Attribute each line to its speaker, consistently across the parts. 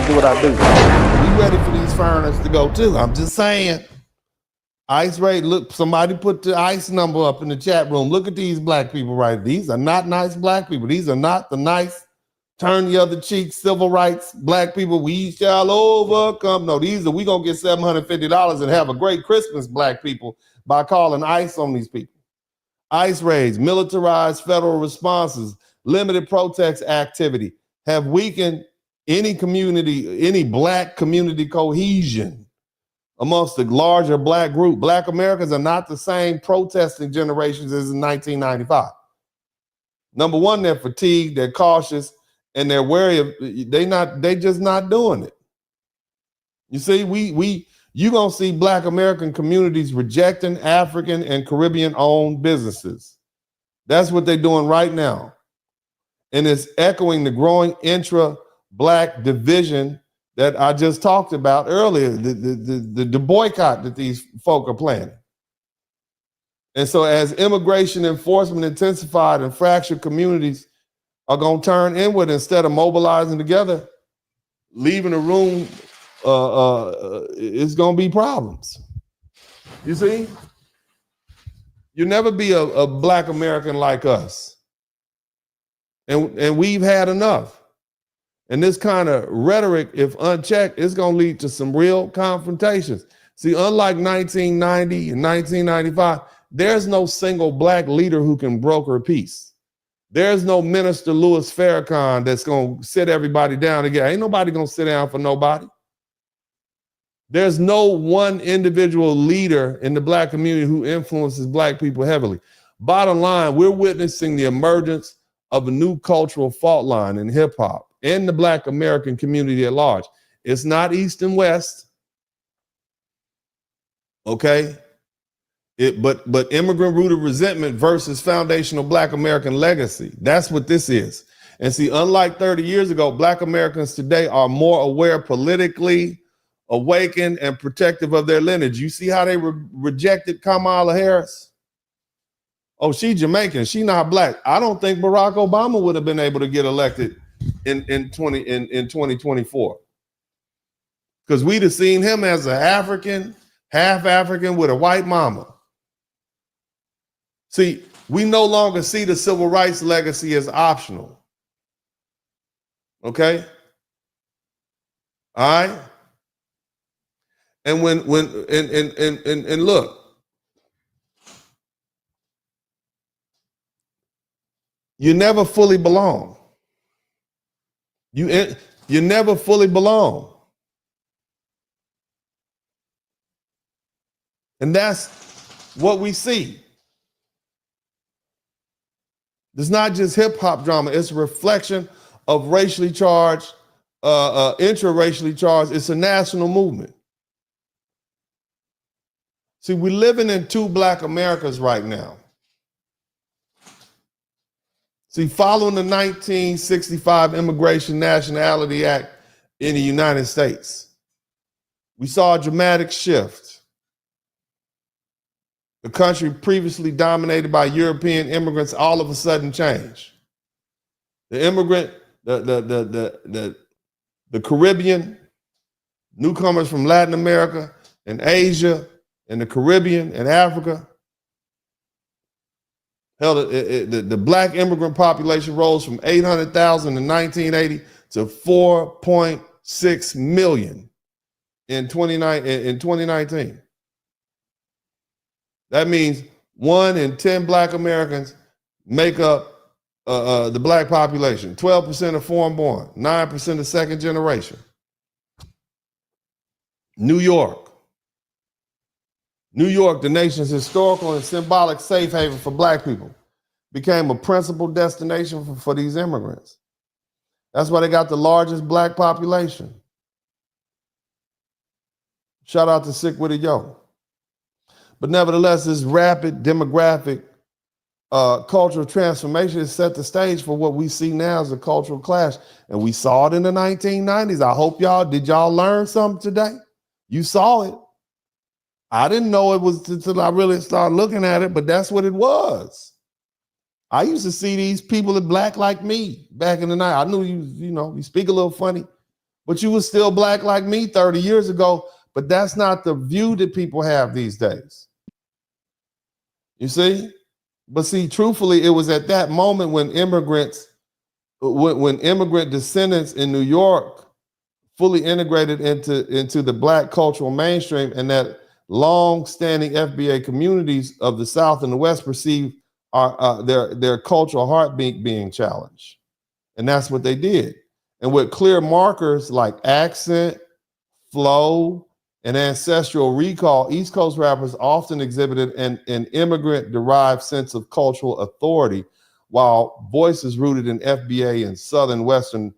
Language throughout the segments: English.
Speaker 1: do what I do.
Speaker 2: We ready for these foreigners to go too. I'm just saying. ICE rate, look, somebody put the ICE number up in the chat room. Look at these black people right. These are not nice black people. These are not the nice, turn the other cheek, civil rights black people. We shall overcome. No, these are, we gonna get $750 and have a great Christmas, black people, by calling ICE on these people. ICE raids, militarized federal responses, limited protest activity have weakened any community, any black community cohesion amongst the larger black group. Black Americans are not the same protesting generations as in 1995. Number one, they're fatigued, they're cautious, and they're wary of, they just not doing it. You see, you're gonna see black American communities rejecting African and Caribbean owned businesses. That's what they're doing right now. And it's echoing the growing intra-black division that I just talked about earlier, the boycott that these folk are planning. And so as immigration enforcement intensified and fractured communities are gonna turn inward instead of mobilizing together, leaving the room, it's gonna be problems. You see? You'll never be a black American like us. And we've had enough. And this kind of rhetoric, if unchecked, is going to lead to some real confrontations. See, unlike 1990 and 1995, there's no single black leader who can broker peace. There's no Minister Louis Farrakhan that's going to sit everybody down again. Ain't nobody going to sit down for nobody. There's no one individual leader in the black community who influences black people heavily. Bottom line, we're witnessing the emergence of a new cultural fault line in hip hop and the black American community at large. It's not East and West, okay? But immigrant-rooted resentment versus foundational black American legacy. That's what this is. And see, unlike 30 years ago, black Americans today are more aware, politically awakened, and protective of their lineage. You see how they rejected Kamala Harris? Oh, she Jamaican, she not black. I don't think Barack Obama would have been able to get elected in 2024. Because we'd have seen him as an African, half African with a white mama. See, we no longer see the civil rights legacy as optional. Okay? All right? And when look, you never fully belong. You never fully belong. And that's what we see. It's not just hip hop drama, it's a reflection of racially charged, intra-racially charged, it's a national movement. See, we're living in two black Americas right now. See, following the 1965 Immigration and Nationality Act in the United States, we saw a dramatic shift. The country previously dominated by European immigrants all of a sudden changed. The immigrant, the Caribbean, newcomers from Latin America and Asia and the Caribbean and Africa, the black immigrant population rose from 800,000 in 1980 to 4.6 million in 2019. That means 1 in 10 black Americans make up the black population. 12% are foreign born, 9% are second generation. New York, the nation's historical and symbolic safe haven for black people, became a principal destination for these immigrants. That's why they got the largest black population. Shout out to Sick With It Yo. But nevertheless, this rapid demographic cultural transformation has set the stage for what we see now as a cultural clash. And we saw it in the 1990s. I hope did y'all learn something today? You saw it. I didn't know it was until I really started looking at it, but that's what it was. I used to see these people that black like me back in the night. I knew you speak a little funny, but you was still black like me 30 years ago. But that's not the view that people have these days. You see? But see, truthfully, it was at that moment when when immigrant descendants in New York fully integrated into the black cultural mainstream, and that long-standing FBA communities of the South and the West perceived their cultural heartbeat being challenged. And that's what they did. And with clear markers like accent, flow, and ancestral recall, East Coast rappers often exhibited an immigrant-derived sense of cultural authority, while voices rooted in FBA and Southern Western,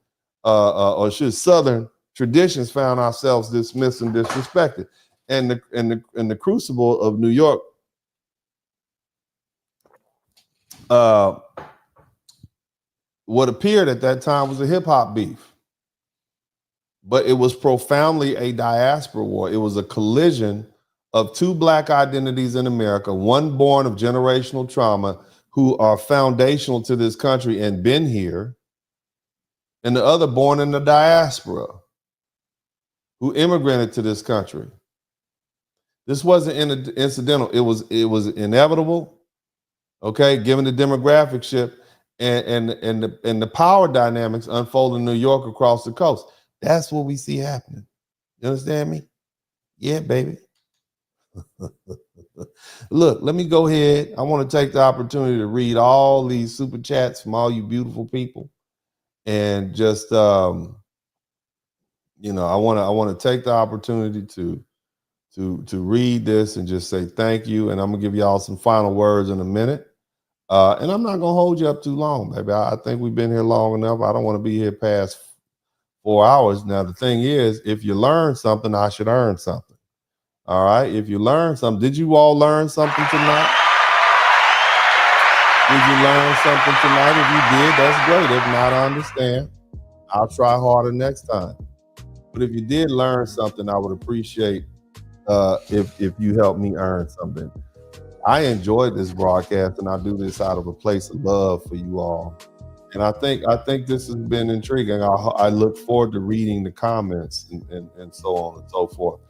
Speaker 2: Southern traditions found ourselves dismissed and disrespected. And the crucible of New York, what appeared at that time was a hip hop beef, but it was profoundly a diaspora war. It was a collision of two black identities in America, one born of generational trauma who are foundational to this country and been here, and the other born in the diaspora who immigrated to this country. This wasn't incidental. It was inevitable. Okay, given the demographic shift and the power dynamics unfolding in New York across the coast. That's what we see happening. You understand me? Yeah, baby. Look, let me go ahead. I want to take the opportunity to read all these super chats from all you beautiful people, and just I want to take the opportunity to read this and just say thank you. And I'm gonna give y'all some final words in a minute. And I'm not gonna hold you up too long, baby. I think we've been here long enough. I don't want to be here past 4 hours. Now, the thing is, if you learn something, I should earn something. All right. If you learn something, did you all learn something tonight? Did you learn something tonight? If you did, that's great. If not, I understand. I'll try harder next time. But if you did learn something, I would appreciate if you help me earn something. I enjoyed this broadcast, and I do this out of a place of love for you all. And I think this has been intriguing. I look forward to reading the comments and so on and so forth,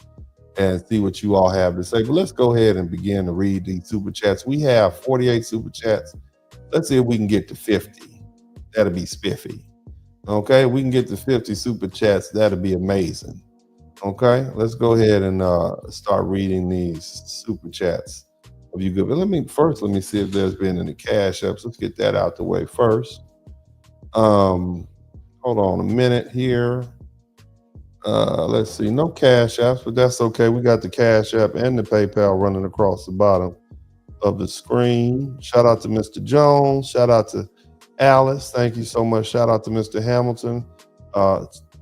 Speaker 2: and see what you all have to say. But let's go ahead and begin to read these super chats. We have 48 super chats. Let's see if we can get to 50. That'll be spiffy. Okay, we can get to 50 super chats. That'll be amazing. Okay, let's go ahead and start reading these super chats. Of you good, but let me see if there's been any cash ups. Let's get that out the way first. Hold on a minute here. Let's see, no cash apps, but that's okay. We got the cash app and the PayPal running across the bottom of the screen. Shout out to Mr. Jones. Shout out to Alice. Thank you so much. Shout out to Mr. Hamilton.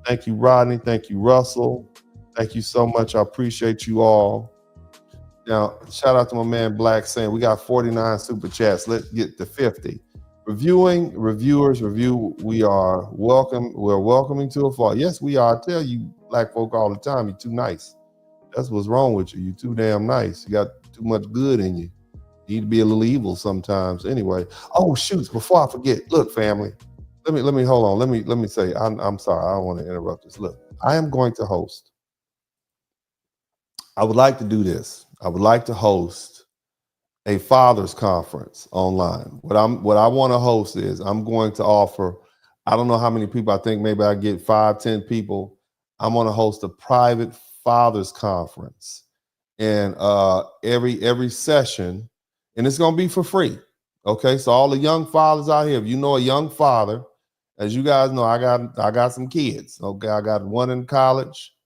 Speaker 2: Thank you, Rodney. Thank you, Russell. Thank you so much. I appreciate you all. Now, shout out to my man Black saying we got 49 super chats. Let's get to 50. Reviewers, we are welcome. We're welcoming to a fault. Yes, we are. I tell you, black folk all the time, you're too nice. That's what's wrong with you. You're too damn nice. You got too much good in you. You need to be a little evil sometimes. Anyway, oh shoot! Before I forget, look, family. Let me hold on. Let me say. I'm sorry. I don't want to interrupt this. Look, I am going to host. I would like to do this. I would like to host a fathers conference online. What I want to host is I'm going to offer, I don't know how many people, I think maybe I get 5-10 people. I'm going to host a private fathers conference, and every session, and it's going to be for free. Okay, so all the young fathers out here, if you know a young father, as you guys know, I got some kids. Okay, I got one in college.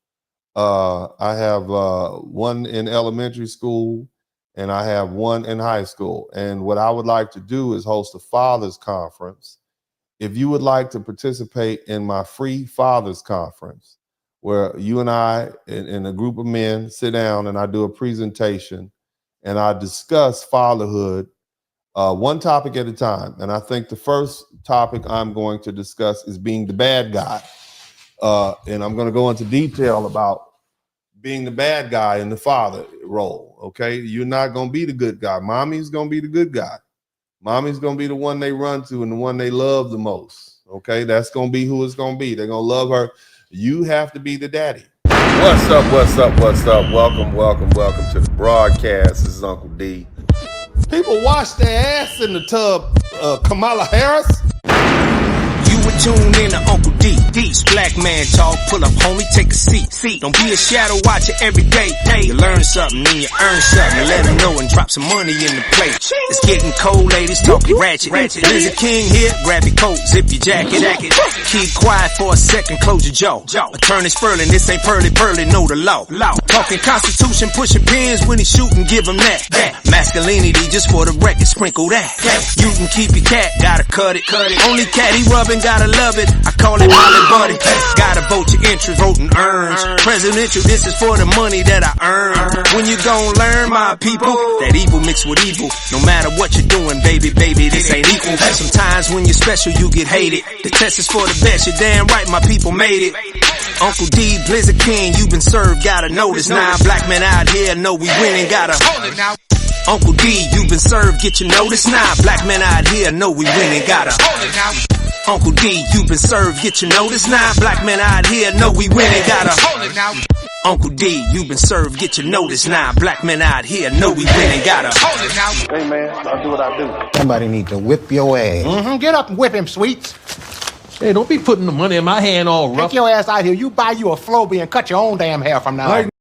Speaker 2: I have one in elementary school, and I have one in high school. And what I would like to do is host a fathers conference. If you would like to participate in my free fathers conference, where you and I and a group of men sit down and I do a presentation and I discuss fatherhood, one topic at a time. And I think the first topic I'm going to discuss is being the bad guy. And I'm going to go into detail about being the bad guy in the father role. Okay, you're not going to be the good guy. Mommy's going to be the good guy. Mommy's going to be the one they run to and the one they love the most. Okay, that's going to be who it's going to be. They're going to love her. You have to be the daddy.
Speaker 1: What's up? Welcome to the broadcast. This is Uncle D.
Speaker 2: People wash their ass in the tub, Kamala Harris.
Speaker 3: You were tuned in to Uncle D. This black man talk, pull up, homie, take a seat. Don't be a shadow watcher every day. You learn something, then you earn something. Let them know and drop some money in the plate. It's getting cold, ladies, talking ratchet. There's a king here, grab your coat, zip your jacket. Keep quiet for a second, close your jaw. Attorney Spurling, this ain't pearly, know the law. Talking Constitution, pushing pins when he shooting, give him that. Masculinity, just for the record, sprinkle that. You can keep your cat, gotta cut it. Only cat he rubbing, gotta love it. I call it Molly Buddy. Gotta vote your interest, voting earns. Presidential, this is for the money that I earn. When you gon' learn, my people, that evil mixed with evil. No matter what you're doing, baby, this ain't equal. Sometimes when you're special, you get hated. The test is for the best, you're damn right, my people made it. Uncle D, Blizzard King, you been served, gotta notice. 9 black men out here know we winning, gotta hold it now. Uncle D, you been served, get your notice. 9 black men out here know we winning, gotta hold it now. Uncle D, you been served, get your notice. 9 black men out here know we winning, gotta hold it now. Uncle D, you been served, get your notice. 9 black men out here know we winning, gotta hold it now.
Speaker 2: Hey man, I'll do what I do.
Speaker 4: Somebody need to whip your ass.
Speaker 5: Get up and whip him, Sweets.
Speaker 6: Hey, don't be putting the money in my hand all rough.
Speaker 5: Take your ass out here. You buy you a Flowbee and cut your own damn hair from now on.